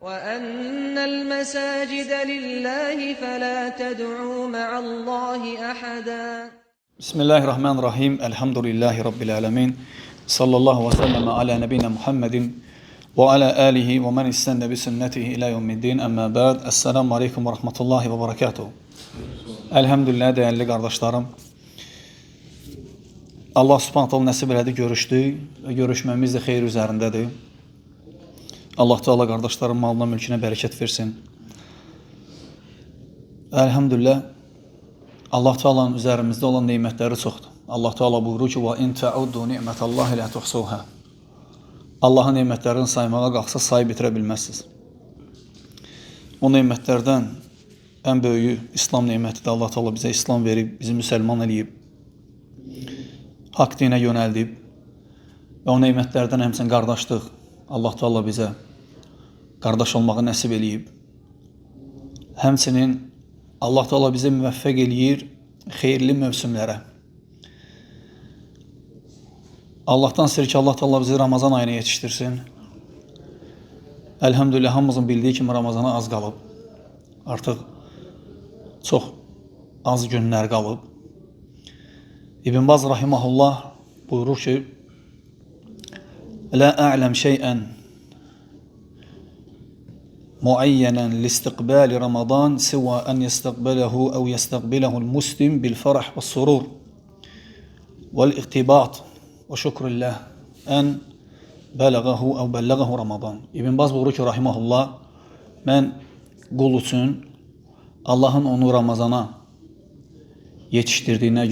وَأَنَّ الْمَسَاجِدَ لِلَّهِ فَلَا تَدْعُوا مَعَ اللّٰهِ أَحَدًا. Bismillahirrahmanirrahim. Elhamdülillahi Rabbil alemin. Sallallahu ve sellem ala nebine Muhammedin ve ala alihi ve men istenne bi sünnetihi ila yevmiddin. Amma ba'd. Esselamu aleyküm ve rahmetullahi ve berekatuhu. Elhamdülillah değerli kardeşlerim. Allah subhanahu teala nəsib elədi, görüşdük və görüşməmiz də xeyir üzərindədir. Allah Teala qardaşların malına, mülkünə bərəkət versin. Elhamdülillah Allah Teala'nın üzerimizde olan nimetleri çoxdur. Allah Teala buyurur ki: "Və in ta'uddu ni'metallahi la tuhsuha." Allah'ın nimetlerini saymağa qalxsa sayıb bitirə bilməzsiniz. O nimetlerden en böyüyü İslam nimetidir. Allah Teala bize İslam verib, bizi müsəlman eləyib, haqq dinə yönəldib və o nimetlerden həmçinin qardaşlıq. Allah Teala bizə qardaş olmağı nəsib eləyib. Həmçinin Allah Teala bizi müvəffəq eləyir xeyirli mövsümlərə. Allah'tan istəyir ki, Allah Teala bizi Ramazan ayına yetişdirsin. Elhamdülillah hamımızın bildiği kimi Ramazana az qalıb. Artıq çox az günlər qalıb. İbn Baz rahimehullah buyurur ki: "La a'lem şey'en معينا لاستقبال رمضان سوى أن يستقبله أو يستقبله المسلم بالفرح والسرور والاغتباط وشكر الله أن بلغه أو بلغه رمضان." İbn Baz buyurur ki, rahimehullah, mən qul üçün Allah'ın onu Ramazana yetiştirdiğine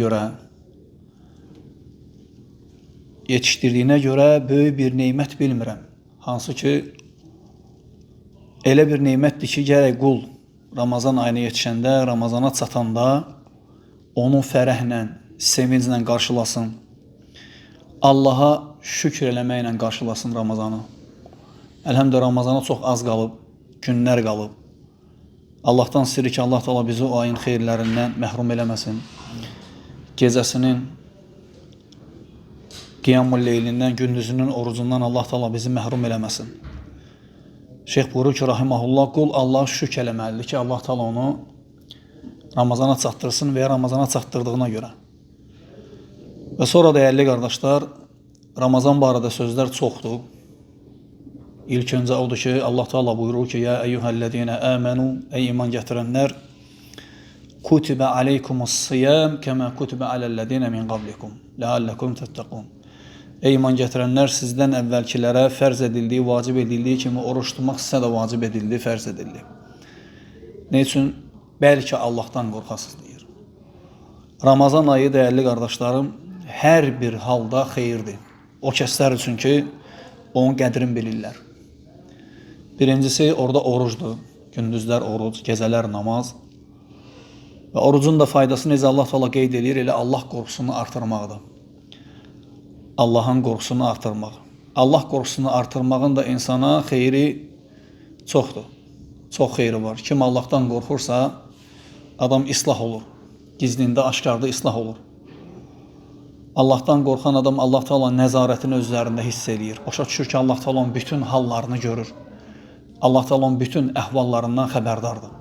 göre böyük bir nimet bilmirəm. Hansı ki elə bir nemətdir ki, gərək qul Ramazan ayına yetişəndə, Ramazana çatanda onun fərəhlə, sevinclə qarşılasın. Allaha şükür eləməklə qarşılasın Ramazanı. Elhamdülillah Ramazana çox az qalıb, günlər qalıb. Allah'tan istəyir ki, Allah Teala bizi o ayın xeyirlərindən məhrum eləməsin. Gecəsinin, qiyamul leylindən, gündüzünün orucundan Allah Teala bizi məhrum eləməsin. Şeyh buyurur ki, rahimahullah, qul Allah'a şükür eləməlidir ki, Allah Teala onu Ramazana çatdırsın veya Ramazana çatdırdığına görə. Və sonra dəyərli qardaşlar, Ramazan barədə sözlər çoxdur. İlk öncə odur ki, Allah Teala buyurur ki: "Ya eyyuhellezine amenu, ey iman gətirənlər, kutibe aleykumus-siyam kema kutibe alellezine min qablikum leallekum tettaqun." Ey iman gətirənlər, sizdən əvvəlkilərə fərz edildiyi, vacib edildiyi kimi oruç tutmaq sizə də vacib edildi, fərz edildi. Ne üçün? Bəlkə Allah'tan qorxasınız deyir. Ramazan ayı dəyərli qardaşlarım, hər bir halda xeyirdir. O kəslər üçün ki, onun qədrini bilirlər. Birincisi, orada orucdur. Gündüzlər oruc, gecələr namaz. Və orucun da faydası necə Allah Teala qeyd edir, elə Allah qorxusunu artırmaqdır. Allah'ın qorxusunu artırmaq. Allah qorxusunu artırmağın da insana xeyri çoxdur. Çox xeyri var. Kim Allah'tan qorxursa, adam islah olur. Gizlində, aşkarda islah olur. Allah'tan qorxan adam Allah Teala nəzarətini özlərində hiss eləyir. Başa düşür ki, Allah Teala bütün hallarını görür. Allah Teala bütün əhvallarından xəbərdardır.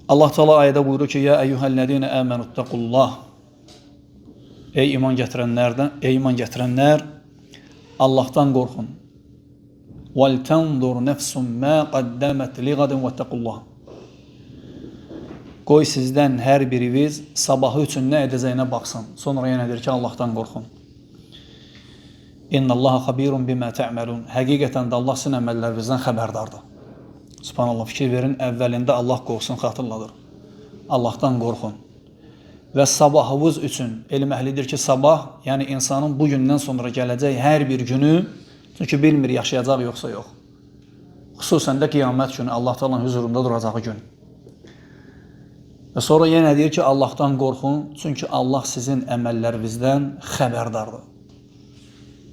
Allah Teala ayədə buyurur ki: "Ya eyyuhellezine amenuttaqullah." Ey iman gətirənlər, Allah'tan qorxun. وَلْتَنْظُرْ نَفْسٌ مَا قَدَّمَتْ لِغَدٍ وَاتَّقُوا. Qoy sizdən hər biriniz sabahı üçün nə edəcəyinə baxsın. Sonra yenə deyir ki, Allah'tan qorxun. İnna Allaha xabirun bima ta'malun. Həqiqətən də Allah sizin əməllərinizdən xəbərdardır. Subhanallah, fikir verin, əvvəlində Allah qorxusunu xatırladır. Allah'tan qorxun. Və sabahınız üçün elm əhlidir ki, sabah, yəni insanın bu gündən sonra gələcək hər bir günü, çünki bilmir yaşayacaq yoxsa yox. Xüsusən də qiyamət günü, Allah Teala'nın huzurunda duracağı gün. Və sonra yenə deyir ki, Allah'tan qorxun, çünki Allah sizin əməllərinizdən xəbərdardır.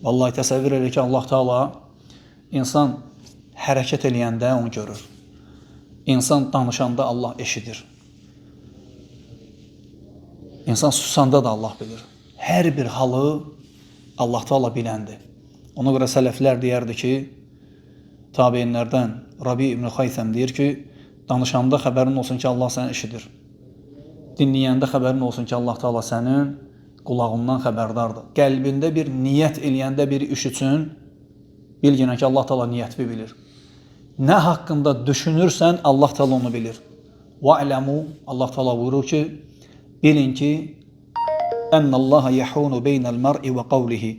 Vallahi təsəvvür edir ki, Allah Teala insan hərəkət eləyəndə onu görür. İnsan danışanda Allah eşidir. İnsan susanda da Allah bilir. Hər bir halı Allah Teala biləndir. Ona görə sələflər deyərdi ki, tabeinlərdən Rabi ibn Xaysəm deyir ki, danışanda xəbərin olsun ki, Allah səni eşidir. Dinləyəndə xəbərin olsun ki, Allah Taala sənin qulağından xəbərdardır. Qəlbində bir niyyət eləyəndə bir iş üçün bilginə ki, Allah Taala niyyətini bilir. Nə haqqında düşünürsən, Allah Taala onu bilir. Va'lamu, Allah Taala buyurur ki, bilin ki, ennallaha yahunu beynəl mar'i və qavlihi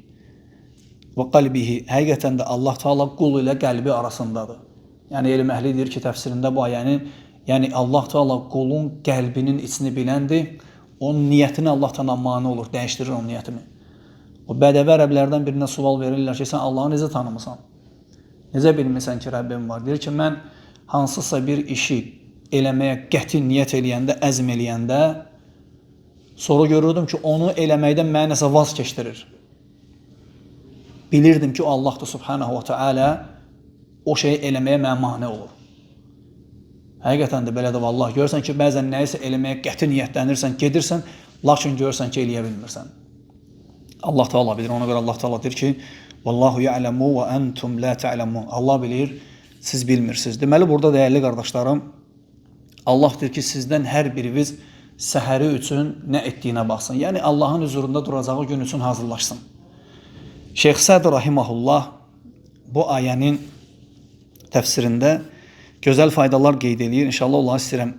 və qalbihi. Həqiqətən də Allah Taala qul ilə qəlbi arasındadır. Yəni elm əhli deyir ki, təfsirində bu ayənin, yəni Allah Taala qulun qəlbinin içini biləndir. Onun niyyətini Allah Taala mane olur, dəyişdirir onun niyyətini. O bədəvi ərəblərdən birinə sual verirlər ki, sən Allahı necə tanımısan? Necə bilmirsən ki, Rəbbim var? Deyir ki, mən hansısa bir işi eləməyə qəti niyyət eləyəndə, əzm eləyəndə, sonra görürdüm ki, onu eləməkdən mənə nəsə vaz keçdirir. Bilirdim ki, o Allahdır Subhanahu wa Ta'ala o şeyi eləməyə mənə mane olur. Həqiqətən də belədir, vallahi. Görürsən ki, bəzən nəyisə eləməyə qəti niyyətlənirsən, gedirsən, lakin görürsən ki, eləyə bilmirsən. Allah Taala bilir. Ona görə Allah Taala deyir ki, "Vallahu ya'lemu və entum la ta'lemun." Allah bilir, siz bilmirsiniz. Deməli burada dəyərli qardaşlarım, Allah deyir ki, sizdən hər biriniz səhəri üçün nə etdiyinə baxsın. Yəni Allahın huzurunda duracağı gün üçün hazırlaşsın. Şeyx Səd rahimehullah bu ayənin təfsirində gözəl faydalar qeyd edir. İnşallah Allah istəyirəm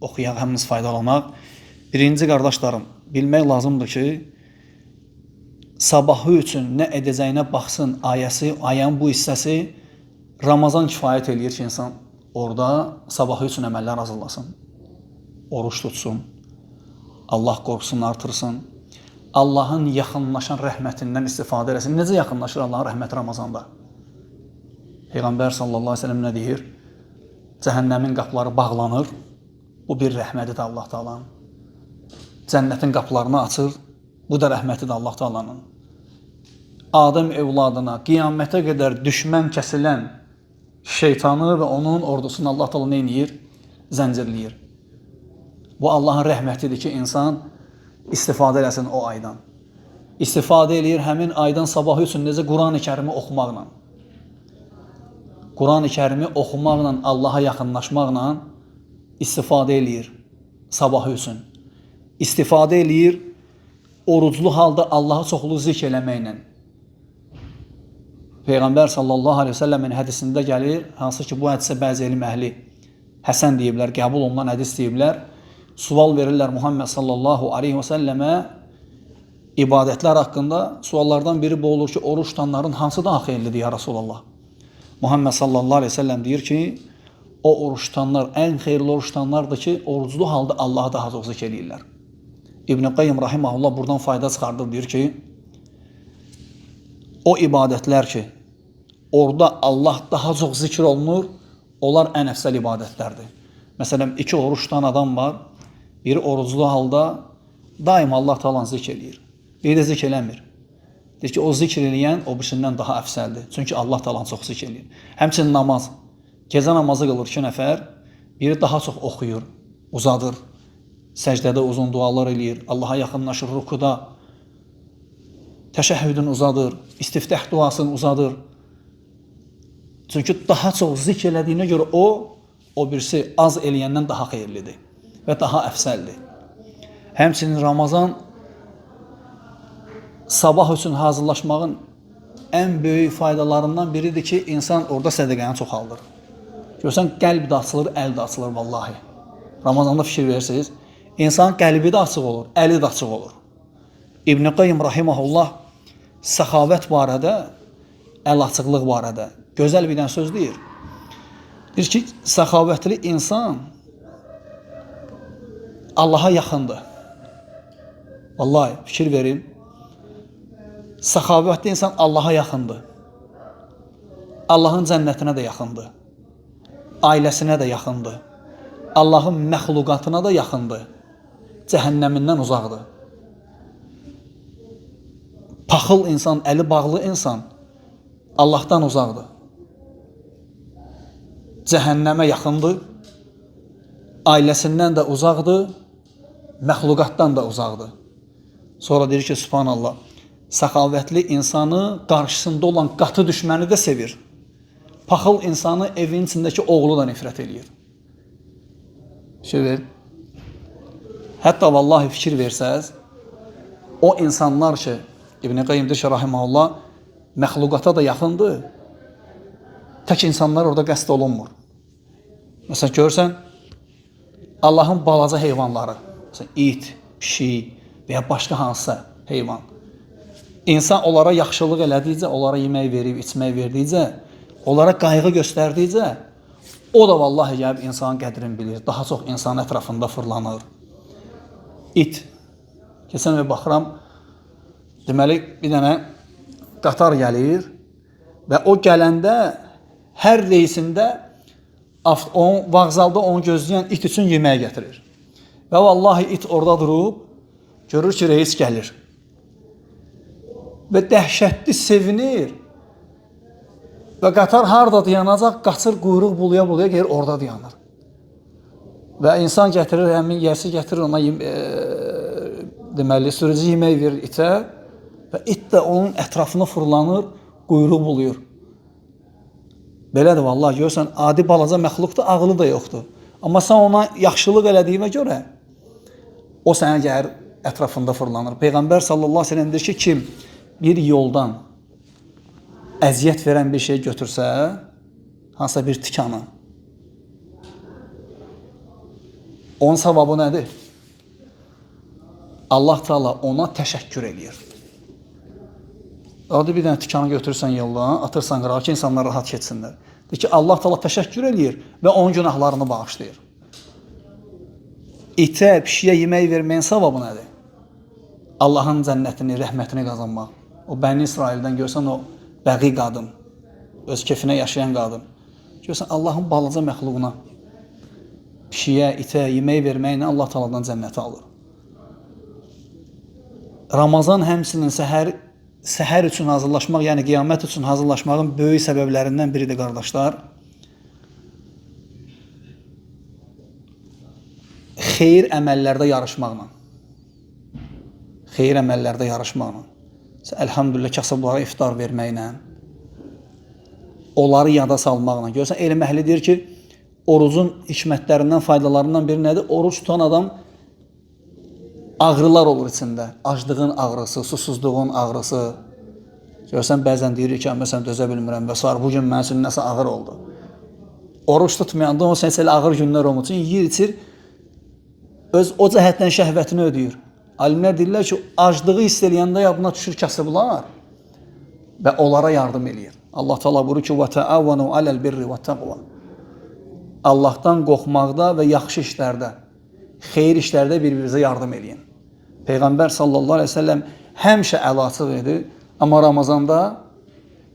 oxuyaq, həmimiz faydalanaq. Birinci qardaşlarım, bilmək lazımdır ki, sabahı üçün nə edəcəyinə baxsın ayəsi, ayənin bu hissəsi Ramazan kifayət eləyir ki, insan orada sabahı üçün əməllər hazırlasın. Oruç tutsun, Allah qorxusunu artırsın, Allahın yaxınlaşan rəhmətindən istifadə eləsin. Necə yaxınlaşır Allahın rəhməti Ramazanda? Peyğəmbər sallallahu aleyhi ve sellem nə deyir? Cəhənnəmin qapıları bağlanır. Bu bir rəhmətidir Allah Taala'nın. Cənnətin qapılarını açır. Bu da rəhmətidir Allah Taala'nın. Adəm evladına qiyamətə qədər düşmən kəsilən şeytanı və onun ordusunu Allah Taala nə edir? Zəncirləyir. Bu Allahın rəhmətidir ki, insan istifadə eləsin o aydan. İstifadə eləyir həmin aydan sabahı üçün necə Quran-ı Kərimi oxumaqla. Quran-ı Kərimi oxumaqla, Allaha yaxınlaşmaqla istifadə eləyir sabahı üçün. İstifadə eləyir oruclu halda Allahı çoxlu zikr eləməklə. Peyğəmbər sallallahu aleyhi ve sellemin hədisində gəlir, hansı ki bu hədisə bəzi elm əhli həsən deyiblər, qəbul olunan hədis deyiblər. Sual verirlər Muhammed sallallahu aleyhi ve sellemə ibadətlər haqqında. Suallardan biri bu olur ki, oruç tutanların hansı daha xeyirlidir ya Rasulallah? Muhammed sallallahu aleyhi ve sellem deyir ki, o oruç tutanlar, ən xeyirli oruç tutanlardır ki, oruclu halda Allah'a daha çox zikr eləyirlər. İbn-i Qayyim rahimehullah buradan fayda çıxardır, deyir ki, o ibadətlər ki, orada Allah daha çox zikr olunur, onlar ən əfsəl ibadətlərdir. Məsələn, iki oruç tutan adam var, biri oruclu halda daim Allah Taala'nı zikr eləyir, biri də zikr eləmir. Deyir ki, o zikr eləyən o birisindən daha əfsəldir. Çünki Allah Taala'nı çox zikr eləyir. Həmçinin namaz, gecə namazı qılır iki nəfər, biri daha çox oxuyur, uzadır, səcdədə uzun dualar eləyir, Allaha yaxınlaşır, rukuda, təşəhhüdünü uzadır, istiftah duasını uzadır. Çünki daha çox zikr elədiyinə görə o birisi az eləyəndən daha xeyirlidir və daha əfsəldir. Həmçinin Ramazan sabah üçün hazırlaşmağın ən böyük faydalarından biridir ki, insan orada sədəqəni çoxaldır. Görsən, qəlb də açılır, əl də açılır vallahi. Ramazanda fikir verirsiniz, insan qəlbi də açıq olur, əli də açıq olur. İbn-i Qayyim rahimehullah səxavət barədə, əl açıqlıq barədə gözəl bir söz deyir. Deyir ki, səxavətli insan Allaha yaxındır. Vallahi fikir verin. Səxavətli insan Allaha yaxındır. Allahın cənnətinə də yaxındır. Ailəsinə də yaxındır. Allahın məxluqatına da yaxındır. Cəhənnəmindən uzaqdır. Paxıl insan, əli bağlı insan Allahdan uzaqdır. Cəhənnəmə yaxındır. Ailəsindən də uzaqdır. Məxluqatdan da uzaqdır. Sonra deyir ki, subhanallah, səxavətli insanı qarşısında olan qatı düşməni də sevir. paxıl insanı evin içindəki oğlu da nifrət eləyir. Ver. Hətta vallahi fikir versəz, o insanlar ki, İbn-i Qayyim deyir ki, rahiməhullah, məxluqata da yaxındır, tək insanlar orada qəsd olunmur. Məsələn, görürsən, Allahın balaca heyvanları, məsələn, it, pişik və ya başqa hansısa heyvan, İnsan onlara yaxşılıq elədikcə, onlara yemək verib, içmək verdikcə, onlara qayğı göstərdikcə, o da vallahi gəlib insanın qədrini bilir. Daha çox insan ətrafında fırlanır. İt. Keçən bir baxıram, deməli, bir dənə qatar gəlir və o gələndə hər reysində vağzalda onu gözləyən it üçün yemək gətirir. Və vallahi it orada durub, görür ki, reis gəlir. Və dəhşətli sevinir və qatar harada dayanacaq, qaçır, quyruq buluya gelir, orada dayanır. Və insan gətirir, həmin yəsi gətirir, ona deməli, sürücü yemək verir itə və it də onun ətrafına fırlanır, quyruq buluyur. Belədir, vallahi, görürsən, adi balaca məxluqda ağlı da yoxdur. Amma sən ona yaxşılıq elədiyimə görə, o sənə gəlir, ətrafında fırlanır. Peyğəmbər sallallahu aleyhi ve sellem deyir ki, kim bir yoldan əziyyət verən bir şey götürsə, hansısa bir tikanı, onun savabı nədir? Allah Teala ona təşəkkür edir. Adı bir dənə tikanı götürürsən yoldan, atırsan qırağa ki, insanlar rahat keçsinlər. Deyir ki, Allah Teala təşəkkür edir və onun günahlarını bağışlayır. İtə, pişiyə yemək verməyin savabı nədir? Allahın cənnətini, rəhmətini qazanmaq. O Bəni İsraildən görsən, o bəği qadın, öz kefinə yaşayan qadın. Görsən, Allahın balaca məxluquna, pişiyə, itə yemək verməklə Allah Teala'dan cənnəti alır. Ramazan həmsinin səhər üçün hazırlaşmaq, yəni qiyamət üçün hazırlaşmağın böyük səbəblərindən biridir, qardaşlar. Xeyir əməllərdə yarışmaqla. Xeyir əməllərdə yarışmaqla. Əlhamdülillah, kasıblara iftar verməklə, onları yada salmaqla. Görürsən, elm əhli deyir ki, orucun hikmətlərindən, faydalarından biri nədir? Oruc tutan adam ağrılar olur içində. Aclığın ağrısı, susuzluğun ağrısı. Görürsən, bəzən deyirik ki, məsələn, dözə bilmirəm və sonra bugün mənim üçün nəsə ağır oldu. Oruc tutmayanda o sənsə elə ağır günlər olmaq üçün yiyir, içir, öz o cəhətdən şəhvətini ödəyir. Alimlər deyirlər ki, aclığı hiss eləyəndə yadına düşür kasıblar və onlara yardım eləyir. Allah Teala buyurur ki, وَتَعَوَنُوا عَلَى الْبِرِّ وَالتَّقْوَى Allahdan qorxmaqda və yaxşı işlərdə, xeyir işlərdə bir-birinizə yardım eləyin. Peyğəmbər sallallahu aleyhi ve sellem həmişə əl-açıq idi, amma Ramazanda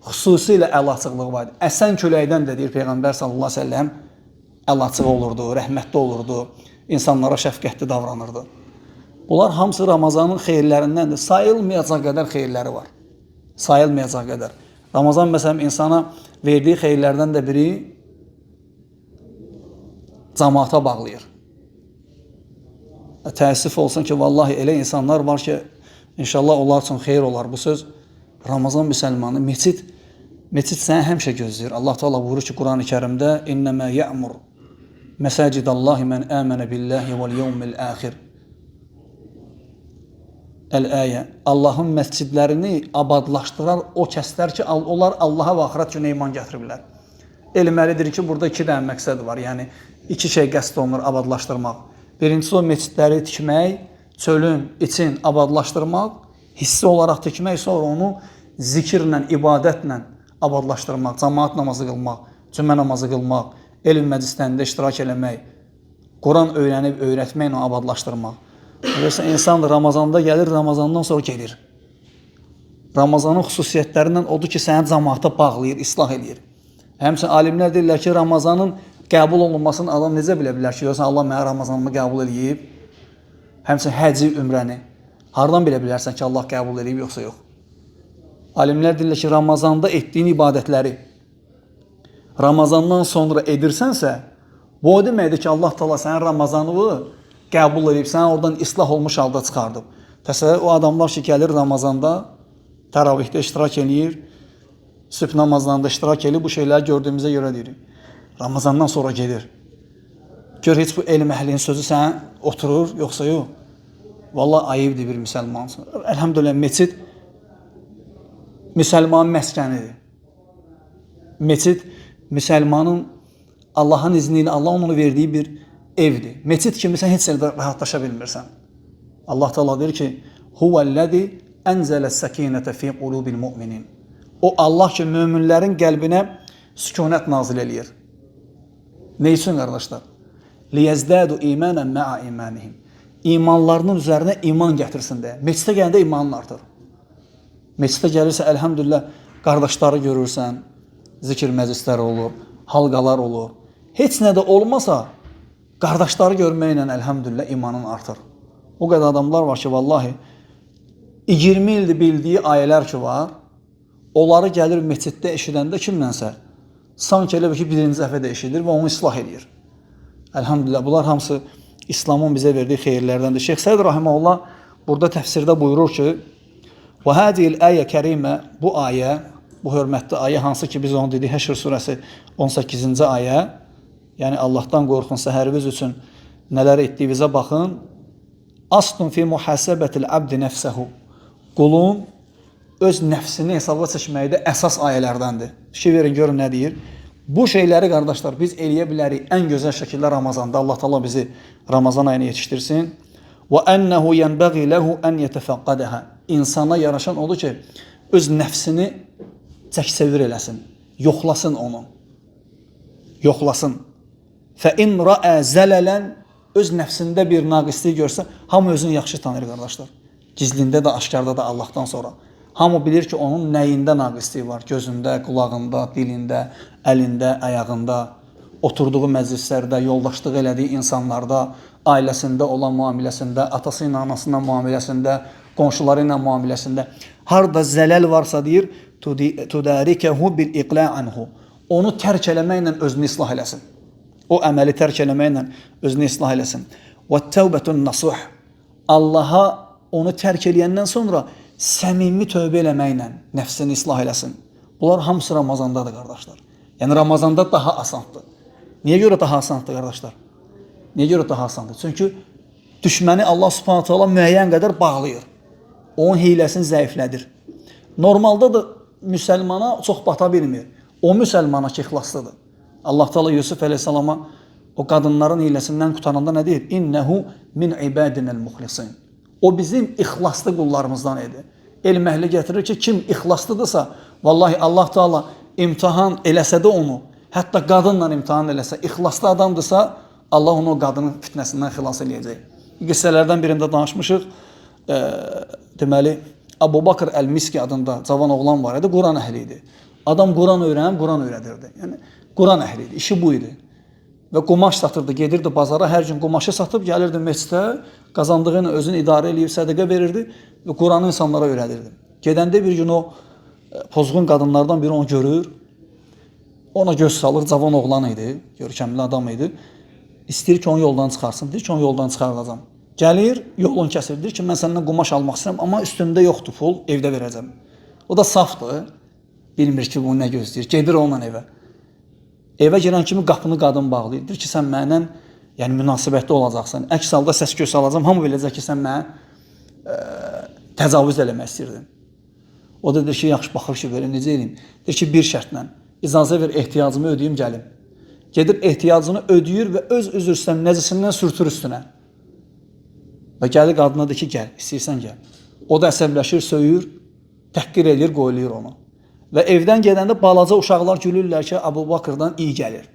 xüsusilə əl-açıqlığı var idi. Əsən küləkdən də deyir Peyğəmbər sallallahu aleyhi ve sellem əl-açıq olurdu, rəhmətli olurdu, insanlara şəfqətli davranırdı. Bunlar hamısı Ramazanın xeyirlərindəndir. Sayılmayacaq qədər xeyirləri var. Sayılmayacaq qədər. Ramazan məsələn insana verdiyi xeyirlərdən də biri cəmaata bağlayır. Təəssüf olsun ki, vallahi elə insanlar var ki, inşallah onlar üçün xeyir olar. Bu söz Ramazan müsəlmanı, meçid səni həmişə gözləyir. Allah Teala buyurur ki, Quran-ı Kərimdə İnnəmə yə'mur məsəcidallahi mən əmənə billahi vəl yevmil əxir. Əl-əyə. Allahın məscidlərini abadlaşdıran o kəslər ki, onlar Allaha və axirət günə iman gətiriblər. Elməlidir ki, burada iki dənə məqsəd var. Yəni, iki şey qəsd olunur abadlaşdırmaq. Birincisi o məscidləri tikmək, çölün, için abadlaşdırmaq, hissi olaraq tikmək, sonra onu zikirlə, ibadətlə abadlaşdırmaq, cəmaat namazı qılmaq, cümə namazı qılmaq, elm məclislərində iştirak eləmək, Quran öyrənib, öyrətməklə abadlaşdırmaq. Görürsən, insan Ramazanda gəlir, Ramazandan sonra gelir. Ramazanın xüsusiyyətlərindən odur ki, səni cəmaata bağlayır, islah edir. Həmçinin alimlər deyirlər ki, Ramazanın qəbul olunmasını adam necə bilə bilər ki, görürsən, Allah mənə Ramazanımı qəbul edib. Həmçinin həci, ümrəni. Hardan bilə bilərsən ki, Allah qəbul edib, yoxsa yox? Alimlər deyirlər ki, Ramazanda etdiyin ibadətləri Ramazandan sonra edirsənsə, bu o deməkdir ki, Allah Teala sənin Ramazanını qəbul edib, sən oradan islah olmuş halda çıxardıb. Təsəvvür, o adamlar ki, gəlir Ramazanda, təravihdə iştirak edir, Sübh namazlarında iştirak edib bu şeyləri gördüyümüzə görə deyirik. Ramazandan sonra gedir. Gör heç bu elm əhlinin sözü sən oturur, yoxsa yox. Vallahi ayıbdır bir müsəlmansın. Elhamdülillah meçid müsəlmanın məskənidir. Meçid müsəlmanın Allahın izni ilə Allah onu verdiyi bir evdir. Meçid kimi sən heç yerdə rahatlaşa bilmirsən. Allah Teala deyir ki: "Huvellezî enzele's-sekînete fî qulûbil mu'minin." O Allah ki möminlərin qəlbinə sükunət nazil eləyir. Ne üçün qardaşlar? Liyezdadu imanan ma'a imanihim. İmanlarının üzərinə iman gətirsin deyə. Meçidə gələndə imanın artır. Meçidə gəlirsə elhamdülillah qardaşları görürsən, zikir məclisləri olur, halqalar olur. Heç nə də olmasa qardaşları görməklə elhamdülillah imanın artır. O qədər adamlar var ki vallahi 20 ildir bildiyi ayələr ki var, onları gəlir meçiddə eşidəndə kimlənsə sanki elə bir ki birinci dəfə də eşidir və onu islah edir. Elhamdülillah bunlar hamısı İslamın bizə verdiyi xeyirlərdəndir. Şeyx Səid rahimehullah burada təfsirdə buyurur ki: "Və hadihi'l ayə kərimə", bu ayə, bu hörmətli ayə hansı ki biz onu dedik Həşr surəsi 18-ci ayə, yəni Allahdan qorxun, səhəriniz üçün nələr etdiyinizə baxın. Aslun fi muhasabətil abdi nəfsəhu. Qulun öz nəfsini hesaba çəkməkdə əsas ayələrdəndir. Fikir verin, görün nə deyir. Bu şeyləri qardaşlar biz eləyə bilərik ən gözəl şəkildə Ramazanda. Allah Taala bizi Ramazan ayına yetişdirsin. Və ennehu yenbaghi lehu en yetefaqadaha. İnsana yaraşan odur ki öz nəfsini çək-çevir eləsin, yoxlasın onu. Yoxlasın. Fə in ra'a zalalan, öz nəfsində bir naqislik görsə, hamı özünü yaxşı tanır qardaşlar. Gizlində də, aşkarda da Allahdan sonra. Hamı bilir ki onun nəyində naqisliyi var. Gözündə, qulağında, dilində, əlində, ayağında, oturduğu məclislərdə, yoldaşlıq elədiyi insanlarda, ailəsində olan müamiləsində, atası ilə anasına müamiləsində, qonşuları ilə müamiləsində. Harda zələl varsa deyir, tudarikehu bil iqla anhu. Onu tərk eləməklə özünü islah eləsin. O əməli tərk eləməklə özünü islah eləsin. Və təvbətun nasuh. Allaha onu tərk eləyəndən sonra səmimi tövbə eləməklə nəfsini islah eləsin. Bunlar hamısı Ramazandadır qardaşlar. Yəni Ramazanda daha asandır. Niyə görə daha asandır qardaşlar? Niyə görə daha asandır? Çünki düşməni Allah Subhanahu taala müəyyən qədər bağlayır. Onun hiləsini zəiflədir. Normalda da müsəlmana çox bata bilmir. O müsəlmana ki ixlaslıdır. Allah Teala Yusuf əleyhissalama o qadınların hiləsindən qutaranda nə deyir? İnnehu min ibadinel muxlisin. O bizim ixlaslı qullarımızdan idi. Elm əhli gətirir ki, kim ixlaslıdırsa, vallahi Allah Teala imtahan eləsə də onu, hətta qadınla imtahan eləsə, ixlaslı adamdırsa, Allah onu o qadının fitnəsindən xilas eləyəcək. Qissələrdən birində danışmışıq. Deməli, Abu Bakr Əl-Miski adında cavan oğlan var idi, Quran əhli idi. Adam Quran öyrənib, Quran öyrədirdi. Yəni, Quran əhli idi, işi bu idi. Və qumaş satırdı, gedirdi bazara, hər gün qumaşı satıb, gəlirdi meçidə, qazandığı ilə özünü idarə eləyib, sədəqə verirdi və Quranı insanlara öyrədirdi. Gedəndə bir gün o pozğun qadınlardan biri onu görür, ona göz salır, cavan oğlan idi, görkəmli adam idi. İstəyir ki, onu yoldan çıxarsın, deyir ki, onu yoldan çıxaracam. Gəlir, yolun kəsir, deyir ki, mən səndən qumaş almaq istəyirəm, amma üstündə yoxdur pul, evdə verəcəm. O da safdır, bilmir ki, bu nə gözləyir, gedir onunla evə. Evə girən kimi qapını qadın bağlayır. Deyir ki, sən mənlə yəni, münasibətli olacaqsan. Əks halda səs göz alacam. Hamı biləcək ki, sən mənə təcavüz eləmək istəyirdin. O da deyir ki, yaxşı baxır ki, belə necə eləyim? Deyir ki, bir şərtlə, icazə ver, ehtiyacımı ödəyim, gəlim. Gedir, ehtiyacını ödəyir və öz üzr istəyir, nəcisindən sürtür üstünə. Və gəlir qadına deyir ki, gəl, istəyirsən gəl. O da əsəbləşir, söyür, təhqir edir, qoyulur onu. Və evdən gedəndə balaca uşaqlar gülürlər ki, Abu Bakrdan iyi gəlir.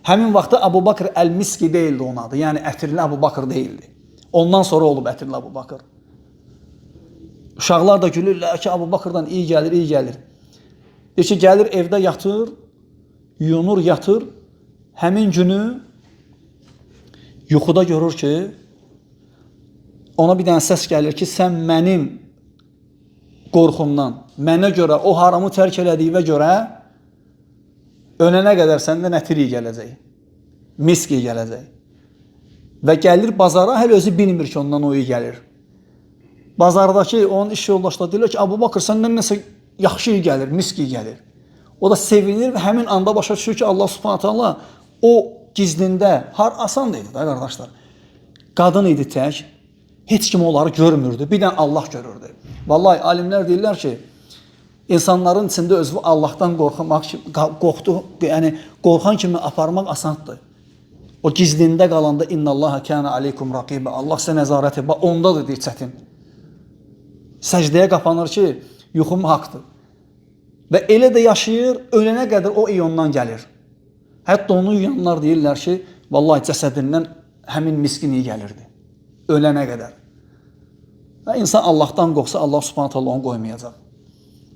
Həmin vaxtda Abu Bakr Əl-Miski deyildi onun adı. Yəni ətirli Abu Bakr deyildi. Ondan sonra olub ətirli Abu Bakr. Uşaqlar da gülürlər ki, Abu Bakrdan iyi gəlir, iyi gəlir. Deyir ki, gəlir evdə yatır, yuyunur, yatır. Həmin günü yuxuda görür ki, ona bir dənə səs gəlir ki, sən mənim qorxumdan, mənə görə, o haramı tərk elədiyinə görə ölənə qədər səndən ətir iyi gələcək, misk iyi gələcək. Və gəlir bazara, hələ özü bilmir ki, ondan o iyi gəlir. Bazardakı onun iş yoldaşları deyirlər ki, Abu Bakr səndən nəsə yaxşı iyi gəlir, misk iyi gəlir. O da sevinir və həmin anda başa düşür ki, Allah Subhanahu taala o gizlində, asan idi da qardaşlar. Qadın idi tək, heç kim onları görmürdü, bir dənə Allah görürdü. Vallahi alimlər deyirlər ki, insanların içində özü Allahdan qorxan kimi aparmaq asandır. O gizlində qalanda innallaha kana aleykum raqibə. Allah sizə nəzarət edir. Ondadır deyir çətin. Səcdəyə qapanır ki, yuxum haqdır. Və elə də yaşayır, ölənə qədər o ondan gəlir. Hətta onu yuyanlar deyirlər ki, vallahi cəsədindən həmin miskin iyi gəlirdi. Ölənə qədər. Və insan Allahdan qorxsa, Allah Subhanahu taala onu qoymayacaq.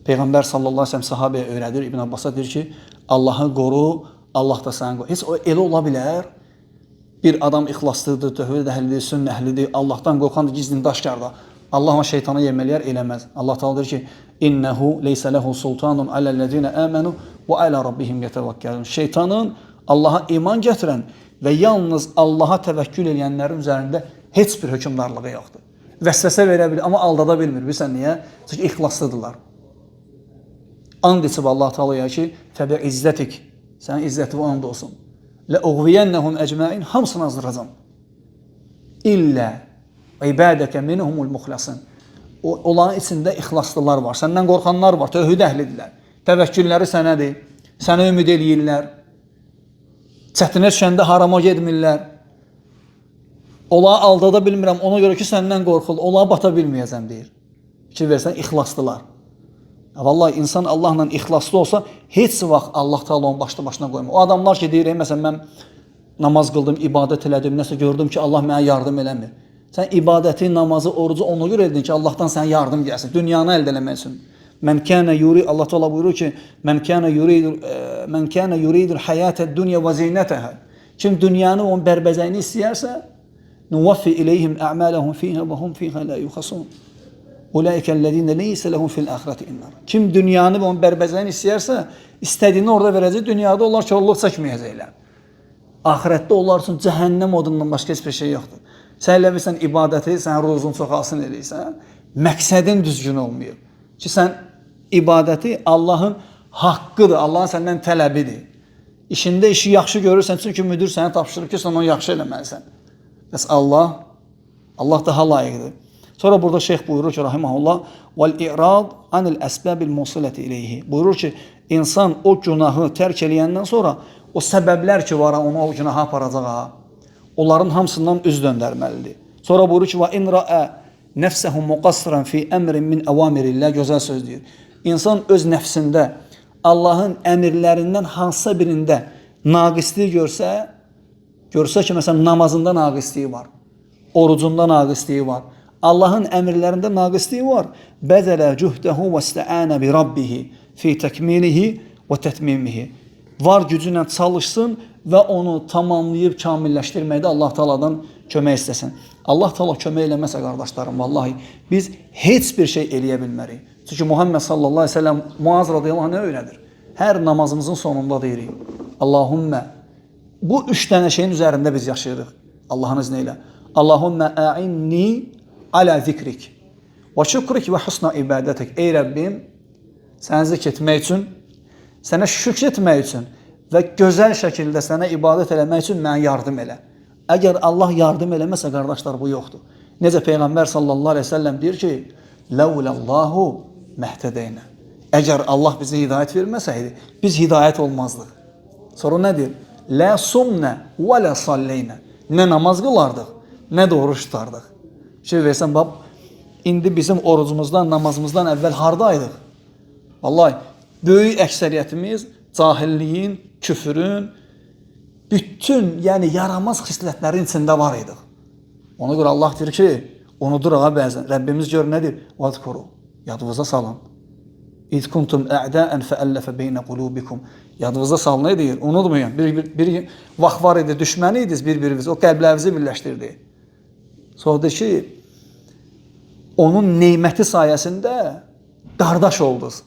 Peyğəmbər sallallahu əleyhi və səlləm sahabəyə öyrədir, İbn Abbasa deyir ki, Allahı qoru, Allah da səni qoru. Heç elə ola bilər. Bir adam ixlaslıdır, tövhid əhlidir, sünnə əhlidir, Allahdan qorxandır, gizlində aşkarda. Allah ona şeytana yemeləyər, eləməz. Allah Teala deyir ki, "İnnehu leysa lehu sultanun alellezina amanu və ala rabbihim yetevekkelun." Şeytanın Allaha iman gətirən və yalnız Allaha təvəkkül edənlərin üzərində heç bir hökmdarlığı yoxdur. Vəsvəsə verə bilir, amma aldada bilmir. Bilirsən niyə? Çünki ixlaslıdırlar. And içib Allah Teala'ya ki, "Fəbi izzətik." Sənin izzəti və and olsun. "La ughwiyannahum ecmaîn." Hamısını azdıracağam. İllə ibadaka minhumul muxlasin. Onların içində ixlaslılar var. Səndən qorxanlar var, tövhid əhlidirlər. Təvəkkülləri sənədir. Sənə ümid eləyirlər. Çətinə düşəndə harama getmirlər. Onları aldada bilmirəm, ona görə ki, səndən qorxul. Onları bata bilməyəcəm deyir. Fikir versən, ixlaslılar. Vallahi insan Allahla ixlaslı olsa, heç vaxt Allah Teala onu başına qoymur. O adamlar ki, deyir, məsələn, mən namaz qıldım, ibadət elədim, nəsə gördüm ki, Allah mənə yardım eləmir. Sən ibadəti, namazı, orucu ona görə edin ki, Allahdan sənə yardım gəlsin, dünyanı əldə eləmək üçün. Mən kənə yuri, Allah Teala buyurur ki, mən kənə yuridul həyətə dünya və zinətəhə. Kim dünyanı, onun bərbəzəyini istəyərsə, nuvaffi iləyhim ə'mələhum fiyhə və hum fiyhə la yuxasun. Ulaikəl-ləzīnə leysə ləhum fil-əxirəti innar. Kim dünyanı və onun bərbəzəyini istəyərsə, istədiyini orada verəcək, dünyada onlar korluq çəkməyəcəklər. Ahirətdə onlar üçün cəhənnəm odundan başqa heç bir şey yoxdur. Sən elə bilsən ibadəti, sən ruzun çoxalsın eləyirsən, məqsədin düzgün olmuyor. Ki sən ibadəti Allahın haqqıdır, Allahın səndən tələbidir. İşində işi yaxşı görürsən, çünki müdür sənə tapşırır ki, sən onu yaxşı eləməlisən. Bəs Allah daha layiqdir. Sonra burada şeyx buyurur ki, rahiməhullah, "Vel-i'rad anil-əsbabil musiləti ileyhi." Buyurur ki, insan o günahı tərk eləyəndən sonra o səbəblər ki var, onu o günaha aparacağa, onların hamısından üz döndərməlidir. Sonra buyurur ki, "Və in ra'a nefsehu muqassiran fi emrin min awamirillah." Gözəl söz deyir. İnsan öz nəfsində Allahın əmrlərindən hansısa birində naqislik görsə ki, məsələn, namazında naqisliyi var, orucunda naqisliyi var, Allahın əmrlərində naqisliyi var. Bəzələ cühdəhu və istə'anə bi rabbihi fi təkmilihi və tətmimihi. Var gücü ilə çalışsın və onu tamamlayıb kamilləşdirməkdə Allah Teala'dan kömək istəsin. Allah Teala kömək eləməsə qardaşlarım, vallahi biz heç bir şey eləyə bilmərik. Çünki Muhammed sallallahu aleyhi ve sellem Muaz radiyallahu anh nə öyrədir? Hər namazımızın sonunda deyirik. Allahümmə, bu üç dənə şeyin üzərində biz yaşayırıq. Allahın izni ilə. Allahümmə a'inni ala zikrik və şükrik və husna ibadətik. Ey Rəbbim, səni zikr etmək üçün, sənə şükr etmək üçün və gözəl şəkildə sənə ibadət eləmək üçün mənə yardım elə. Əgər Allah yardım eləməsə, qardaşlar, bu yoxdur. Necə Peyğəmbər sallallahu aleyhi ve sellem deyir ki, "Ləulallahu məhtədəynə." Əgər Allah bizə hidayət verməsəydi, biz hidayət olmazdıq. Sonra nə deyir? "Lə sumnə və lə salleynə." Nə namaz qılardıq, nə də oruç tutardıq. Şey versən, bab, indi bizim orucumuzdan, namazımızdan əvvəl hardaydıq? Vallahi, böyük əksəriyyətimiz cahilliyin, küfürün, bütün, yəni yaramaz xislətlərin içində var idik. Ona görə Allah deyir ki, unudur ağa bəzən. Rəbbimiz gör nədir? Vazkuru, yadınıza salın. İz kuntum a'da'an fa'allafa beyne qulubikum. Yadınıza salın, nə deyir? Unutmayın. Bir vaxt var idi, düşməni idiniz bir-biriniz. O qəlblərinizi birləşdirdi. Sonra deyir ki, onun neyməti sayəsində qardaş oldunuz.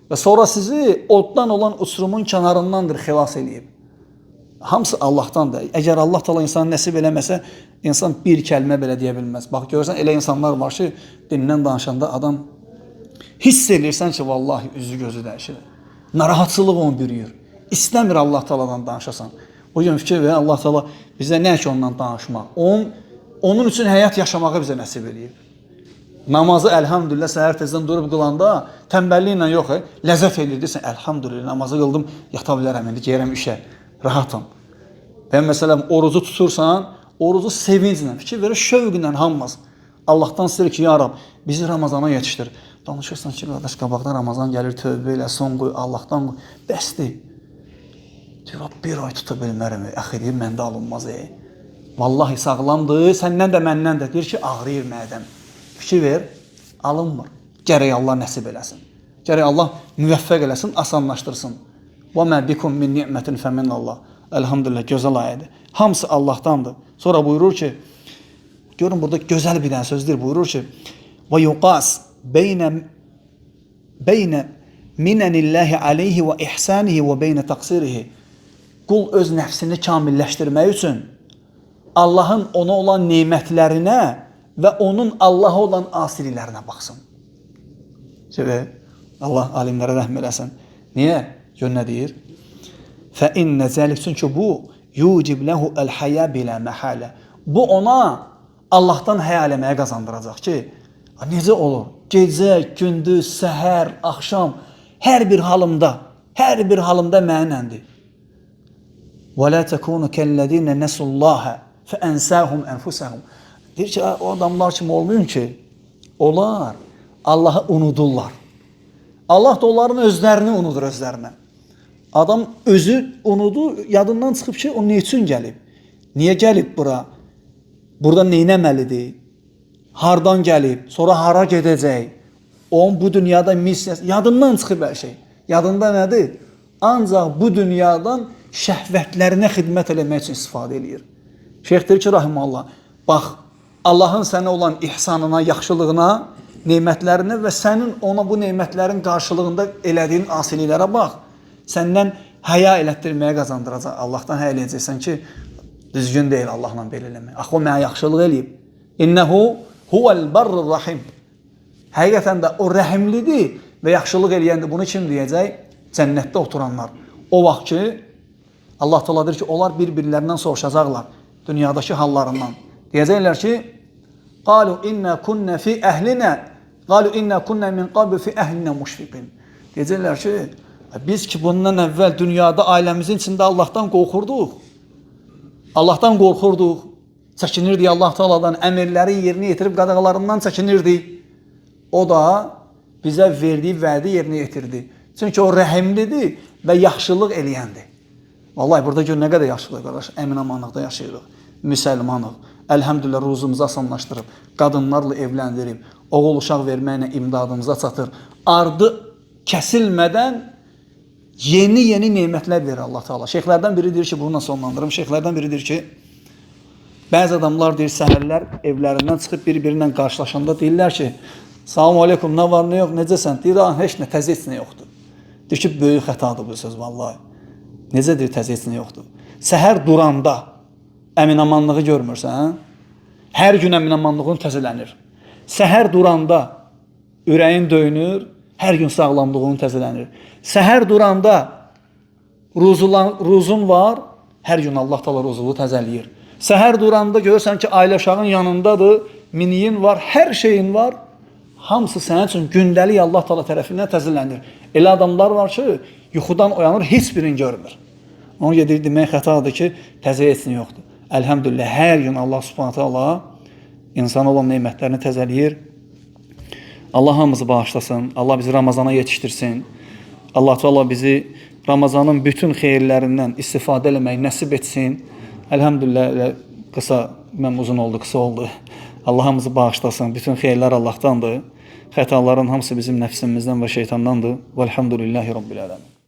Və sonra sizi oddan olan uçurumun kənarındandır xilas eləyib. Hamısı Allahdandır. Əgər Allah Teala insanı nəsib eləməsə, insan bir kəlmə belə deyə bilməz. Bax, görürsən, elə insanlar var ki, dindən danışanda adam hiss eləyirsən ki, vallahi üzü gözü dəyişir. Narahatçılıq onu bürüyür. İstəmir Allah Taala'dan danışasan. O gün fikir verin, Allah Taala bizə nə ki ondan danışmaq. Onun üçün həyat yaşamağı bizə nəsib eləyib. Namazı elhamdülillah səhər tezdən durub qılanda tənbəlliklə yox, ləzzət eləyirsən. Elhamdülillah namazı qıldım, yata bilərəm, indi gəlirəm işə, rahatam. Və məsələn orucu tutursan, orucu sevinclə, fikir verir, şövqlə hamımız. Allahdan istəyir ki, ya Rab, bizi Ramazana yetişdir. Danışırsan ki, qardaş, qabaqdan Ramazan gəlir, tövbə elə, son qoy, Allahdan qoy. Bəsdir. Deyir, bir ay tuta bilmərəm, əxi deyir, məndə alınmaz. Vallahi sağlamdır, səndən də məndən də. Deyir ki, ağrıyır mədəm. Fikir ver, alınmır. Gərək Allah nəsib eləsin. Gərək Allah müvəffəq eləsin, asanlaşdırsın. وَمَا بِكُمْ مِنْ نِعْمَةٍ فَمِنَ اللّٰهِ Elhamdülillah, gözəl ayədir. Hamısı Allahdandır. Sonra buyurur ki, görün burada gözəl bir dənə sözdür, buyurur ki, وَيُقَاسْ بَيْنَ مِنَنِ اللّٰهِ عَلَيْهِ وَإِحْسَانِهِ وَبَيْنَ تَقْصِرِهِ Qul öz nəfsini kamilləşdirmək üçün Allahın ona olan neymətlərinə və onun Allaha olan asiliklərinə baxsın. Allah alimlərə rəhm eləsin. Niyə? Gör nə deyir? فَإِنَّ ذَلِكَ Çünki bu يُوجِبْ لَهُ الْحَيَا بِلَا مَحَالَ Bu ona Allahdan həya eləməyə qazandıracaq ki, necə olur? Gecə, gündüz, səhər, axşam, hər bir halımda mənəndir. وَلَا تَكُونُ كَالَّذِينَ نَسُوا اللّٰهَ فَأَنْسَاهُمْ أَنْفُسَهُمْ Deyir ki, o adamlar kimi olmayın ki, onlar Allah'ı unudurlar. Allah da onların özlərini unudur özlərinə. Adam özü unudu, yadından çıxıb ki, o ne üçün gəlib? Niyə gəlib bura? Burada neynəməlidir? Hardan gəlib? Sonra hara gedəcək? Onun bu dünyada missiyası, yadından çıxıb hər şey. Yadında nədir? Ancaq bu dünyadan şəhvətlərinə xidmət eləmək üçün istifadə edir. Şeyx deyir ki, rahimallah, bax, Allahın sənə olan ihsanına, yaxşılığına, neymətlərinə və sənin ona bu neymətlərin qarşılığında elədiyin asiliklərə bax. Səndən həya elətdirməyə qazandıracaq. Allahdan həya eləyəcəksən ki, düzgün deyil Allahla belə eləmək. Axı o mənə yaxşılıq eləyib. İnnəhu huvəl barrur rahim. Həqiqətən də o rəhimlidir və yaxşılıq eləyəndir. Bunu kim deyəcək? Cənnətdə oturanlar. O vaxt ki, Allah Teala deyir ki, onlar bir-birlərindən soruşacaqlar dünyadakı hallarından. Deyəcəklər ki, qalu inna kunna fi əhlina, qalu inna kunna min qabl fi əhlina müşfiqin. Deyəcəklər ki, biz ki bundan əvvəl dünyada ailəmizin içində Allahdan qorxurduq. Allahdan qorxurduq. Çəkinirdik Allah Teala'dan, əmirləri yerinə yetirib qadağalarından çəkinirdik. O da bizə verdiyi vədi yerinə yetirdi. Çünki o rəhimlidir və yaxşılıq eləyəndir. Vallahi burada gör nə qədər yaxşılıq qardaş, əmin-amanlıqda yaşayırıq. Müsəlmanıq. Əlhəmdülillah ruzumuzu asanlaşdırıb, qadınlarla evləndirib, oğul uşaq verməklə imdadımıza çatır. Ardı kəsilmədən yeni neymətlər verir Allah Teala. Şeyxlərdən biri deyir ki, bununla sonlandırım. Şeyxlərdən biri deyir ki, bəzi adamlar deyir, səhərlər evlərindən çıxıb bir-birinlə qarşılaşanda deyirlər ki, salam aleykum, nə var, nə yox, necəsən? Deyir, heç nə, təzə heç nə yoxdur. Deyir ki, böyük xətadır bu söz, vallahi. Necə deyir, təzə heç nə yoxdur? Səhər duranda əminamanlığı görmürsən, hər gün əminamanlığın təzələnir. Səhər duranda ürəyin döyünür, hər gün sağlamlığın təzələnir. Səhər duranda ruzun var, hər gün Allah Teala ruzunu təzələyir. Səhər duranda görürsən ki, ailə uşağın yanındadır, miniyin var, hər şeyin var. Hamısı sənin üçün gündəlik Allah Teala tərəfindən təzələnir. Elə adamlar var ki, yuxudan oyanır, heç birini görmür. Ona gedir demək xətadır ki, təzə etsin yoxdur. Əlhəmdülillah, hər gün Allah Subhanahu Taala insana olan neymətlərini təzələyir. Allah hamımızı bağışlasın. Allah bizi Ramazana yetişdirsin. Allah Teala bizi Ramazanın bütün xeyirlərindən istifadə eləmək nəsib etsin. Əlhəmdülillah, qısa, mən uzun oldu, qısa oldu. Allah hamımızı bağışlasın. Bütün xeyirlər Allahdandır. Xətaların hamısı bizim nəfsimizdən və şeytandandır. Vəlhamdülillahi Rabbil ələmin.